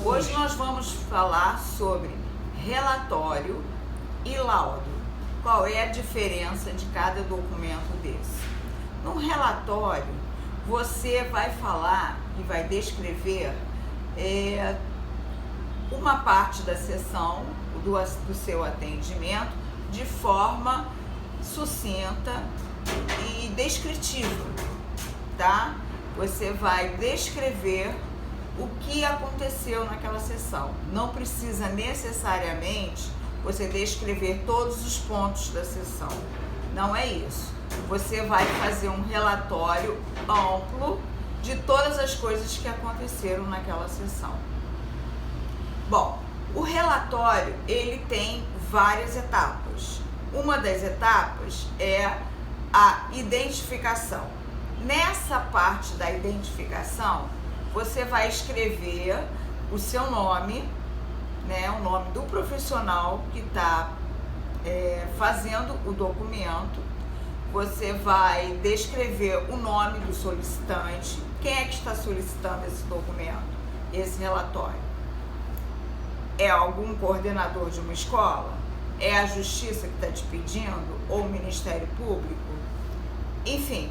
Hoje nós vamos falar sobre relatório e laudo. Qual é a diferença de cada documento desse? No relatório, você vai falar e vai descrever uma parte da sessão do seu atendimento de forma sucinta e descritiva, tá? Você vai descrever o que aconteceu naquela sessão. Não precisa necessariamente você descrever todos os pontos da sessão. Não é isso. Você vai fazer um relatório amplo de todas as coisas que aconteceram naquela sessão. Bom, o relatório, ele tem várias etapas. Uma das etapas é a identificação. Nessa parte da identificação, você vai escrever o seu nome, né, o nome do profissional que está fazendo o documento. Você vai descrever o nome do solicitante. Quem é que está solicitando esse documento, esse relatório? É algum coordenador de uma escola? É a Justiça que está te pedindo? Ou o Ministério Público? Enfim,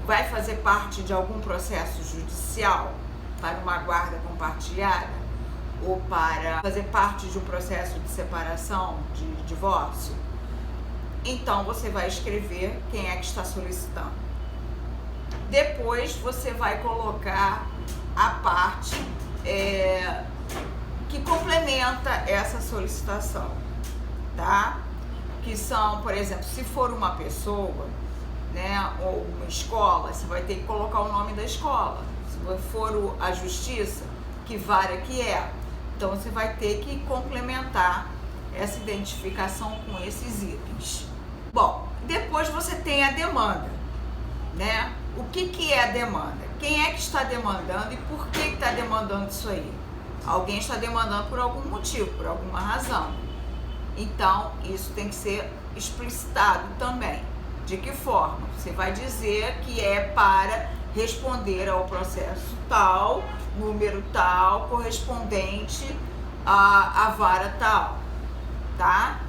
vai fazer parte de algum processo judicial para uma guarda compartilhada? Ou para fazer parte de um processo de separação, de divórcio? Então você vai escrever quem é que está solicitando. Depois você vai colocar a parte que complementa essa solicitação, tá? Que são, por exemplo, se for uma pessoa, né, ou uma escola, você vai ter que colocar o nome da escola. Se for a Justiça, que vara que é. Então você vai ter que complementar essa identificação com esses itens. Bom, depois você tem a demanda, né? O que é a demanda? Quem é que está demandando e por que está demandando isso aí? Alguém está demandando por algum motivo, por alguma razão. Então, isso tem que ser explicitado também. De que forma? Você vai dizer que é para responder ao processo tal, número tal, correspondente à vara tal, tá?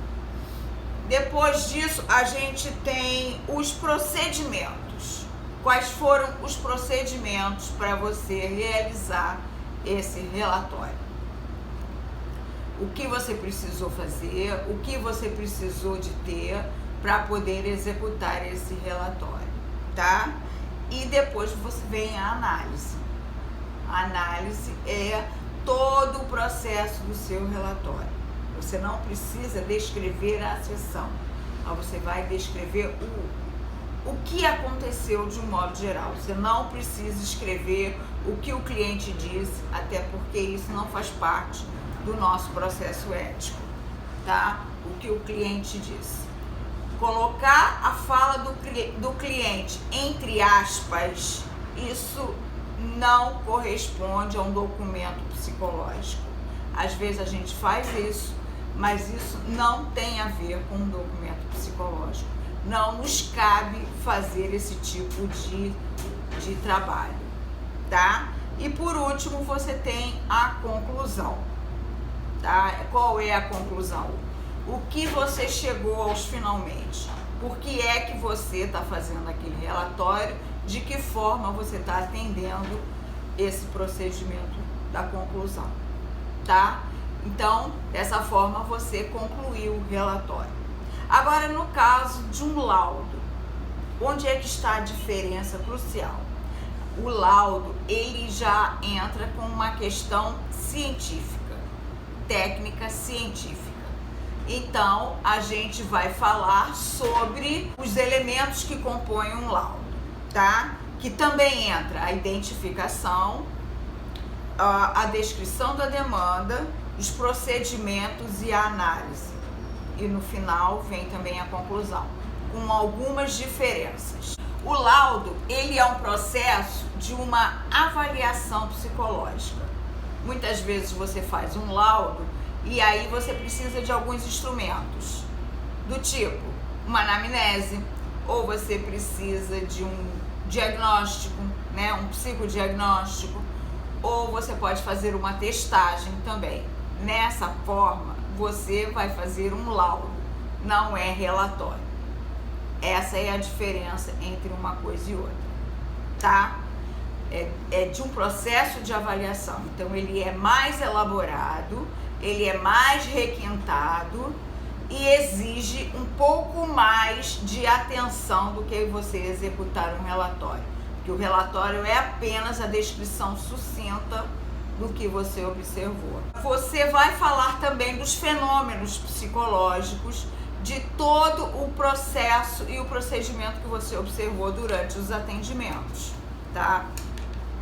Depois disso, a gente tem os procedimentos. Quais foram os procedimentos para você realizar esse relatório? O que você precisou fazer, o que você precisou de ter para poder executar esse relatório, tá? E depois você vem a análise. A análise é todo o processo do seu relatório. Você não precisa descrever a sessão, mas você vai descrever o que aconteceu de um modo geral. Você não precisa escrever o que o cliente disse, até porque isso não faz parte do nosso processo ético, tá? O que o cliente disse. Colocar a fala do cliente entre aspas, isso não corresponde a um documento psicológico. Às vezes a gente faz isso, mas isso não tem a ver com um documento psicológico. Não nos cabe fazer esse tipo de trabalho, tá? E por último, você tem a conclusão, tá? Qual é a conclusão? O que você chegou aos finalmente? Por que é que você está fazendo aquele relatório? De que forma você está atendendo esse procedimento da conclusão, tá? Então, dessa forma, você concluiu o relatório. Agora, no caso de um laudo, onde é que está a diferença crucial? O laudo, ele já entra com uma questão científica, técnica científica. Então, a gente vai falar sobre os elementos que compõem um laudo, tá? Que também entra a identificação, a descrição da demanda, os procedimentos e a análise. E no final vem também a conclusão, com algumas diferenças. O laudo, ele é um processo de uma avaliação psicológica. Muitas vezes você faz um laudo e aí você precisa de alguns instrumentos, do tipo uma anamnese, ou você precisa de um diagnóstico, né, um psicodiagnóstico, ou você pode fazer uma testagem também. Nessa forma, você vai fazer um laudo, não é relatório. Essa é a diferença entre uma coisa e outra, tá? É de um processo de avaliação. Então, ele é mais elaborado, ele é mais requintado e exige um pouco mais de atenção do que você executar um relatório. Porque o relatório é apenas a descrição sucinta do que você observou. Você vai falar também dos fenômenos psicológicos, de todo o processo e o procedimento que você observou durante os atendimentos, tá?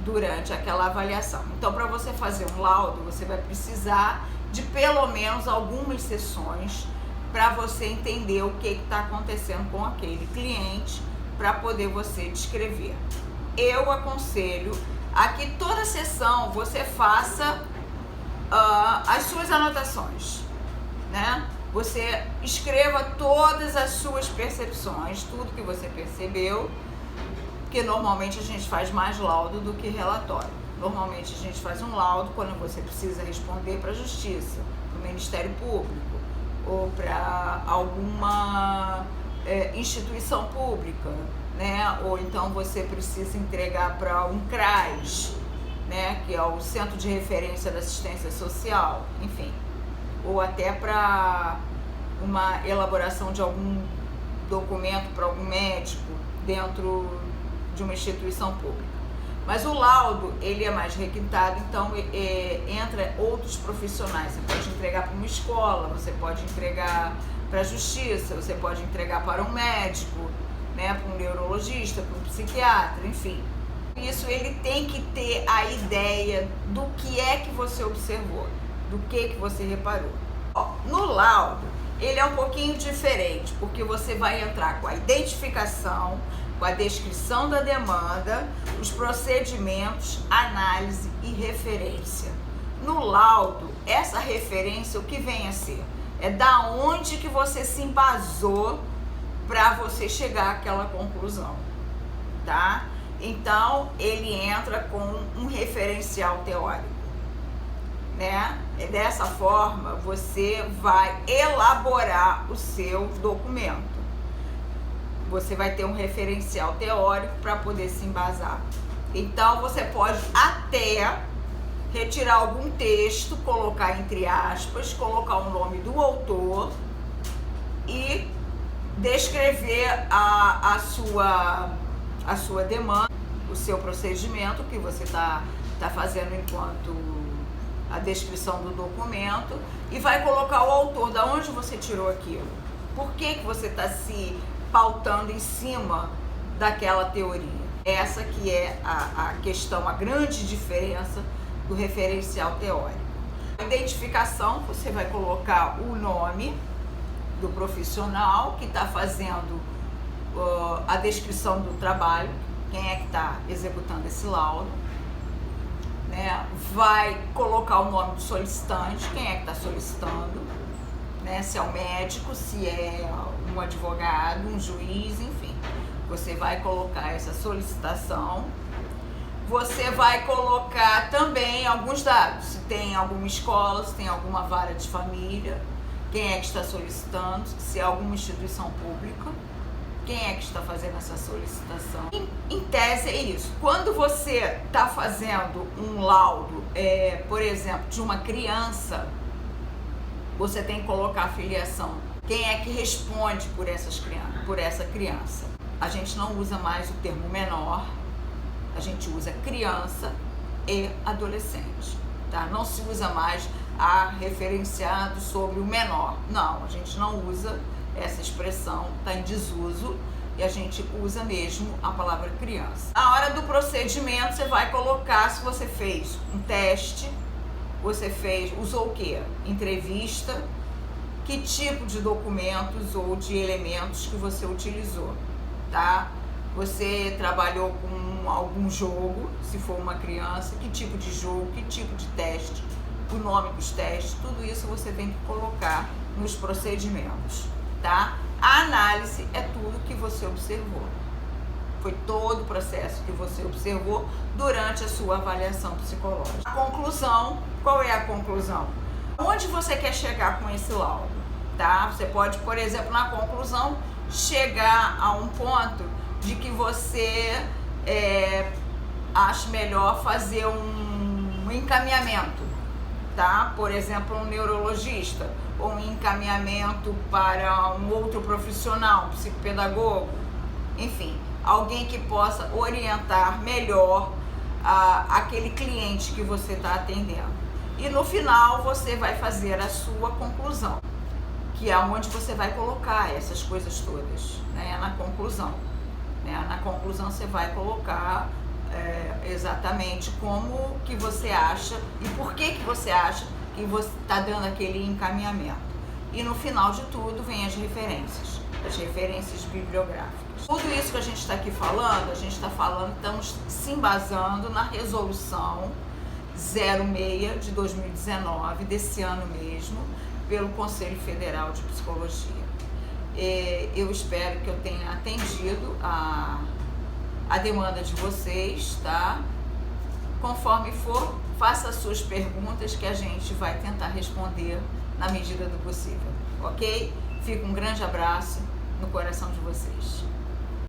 Durante aquela avaliação. Então, para você fazer um laudo, você vai precisar de pelo menos algumas sessões para você entender o que está acontecendo com aquele cliente, para poder você descrever. Eu aconselho a que toda sessão você faça as suas anotações, né? Você escreva todas as suas percepções, tudo que você percebeu, porque normalmente a gente faz mais laudo do que relatório. Normalmente a gente faz um laudo quando você precisa responder para a Justiça, para o Ministério Público ou para alguma instituição pública, né? Ou então você precisa entregar para um CRAS, né? Que é o Centro de Referência da Assistência Social, enfim. Ou até para uma elaboração de algum documento para algum médico dentro de uma instituição pública. Mas o laudo, ele é mais requintado, então entra outros profissionais. Você pode entregar para uma escola, você pode entregar para a Justiça, você pode entregar para um médico, né, para um neurologista, para um psiquiatra, enfim. Isso ele tem que ter a ideia do que é que você observou, do que você reparou. No laudo, ele é um pouquinho diferente, porque você vai entrar com a identificação, com a descrição da demanda, os procedimentos, análise e referência. No laudo, essa referência, o que vem a ser? É da onde que você se embasou para você chegar àquela conclusão, tá? Então, ele entra com um referencial teórico, né? E dessa forma, você vai elaborar o seu documento. Você vai ter um referencial teórico para poder se embasar. Então, você pode até retirar algum texto, colocar entre aspas, colocar o nome do autor e descrever a sua demanda, o seu procedimento que você está fazendo enquanto a descrição do documento, e vai colocar o autor, da onde você tirou aquilo, por que você está se pautando em cima daquela teoria. Essa que é a questão, a grande diferença do referencial teórico. A identificação, você vai colocar o nome do profissional que está fazendo a descrição do trabalho, quem é que está executando esse laudo, né? Vai colocar o nome do solicitante, quem é que está solicitando, né? Se é um médico, se é um advogado, um juiz, enfim. Você vai colocar essa solicitação. Você vai colocar também alguns dados, se tem alguma escola, se tem alguma vara de família, quem é que está solicitando, se é alguma instituição pública, quem é que está fazendo essa solicitação. Em tese é isso. Quando você está fazendo um laudo, por exemplo, de uma criança, você tem que colocar a filiação. Quem é que responde por essa criança? A gente não usa mais o termo menor, a gente usa criança e adolescente, tá? Não se usa mais referenciado sobre o menor. Não, a gente não usa essa expressão, está em desuso, e a gente usa mesmo a palavra criança. Na hora do procedimento, você vai colocar se você fez um teste, usou o quê? Entrevista, que tipo de documentos ou de elementos que você utilizou, tá? Você trabalhou com algum jogo, se for uma criança, que tipo de jogo, que tipo de teste, o nome dos testes, tudo isso você tem que colocar nos procedimentos, tá? A análise é tudo que você observou. Foi todo o processo que você observou durante a sua avaliação psicológica. A conclusão, qual é a conclusão? Onde você quer chegar com esse laudo? Tá? Você pode, por exemplo, na conclusão, chegar a um ponto de que você acha melhor fazer um encaminhamento, tá? Por exemplo, um neurologista, ou um encaminhamento para um outro profissional, um psicopedagogo, enfim, alguém que possa orientar melhor aquele cliente que você está atendendo. E no final você vai fazer a sua conclusão, que é onde você vai colocar essas coisas todas, né? Na conclusão. Né? Na conclusão você vai colocar exatamente como que você acha e por que você acha que você está dando aquele encaminhamento. E no final de tudo vem as referências bibliográficas. Tudo isso que a gente está aqui falando, estamos se embasando na resolução 06 de 2019, desse ano mesmo, pelo Conselho Federal de Psicologia. Eu espero que eu tenha atendido a demanda de vocês, tá? Conforme for, faça as suas perguntas que a gente vai tentar responder na medida do possível, ok? Fica um grande abraço no coração de vocês.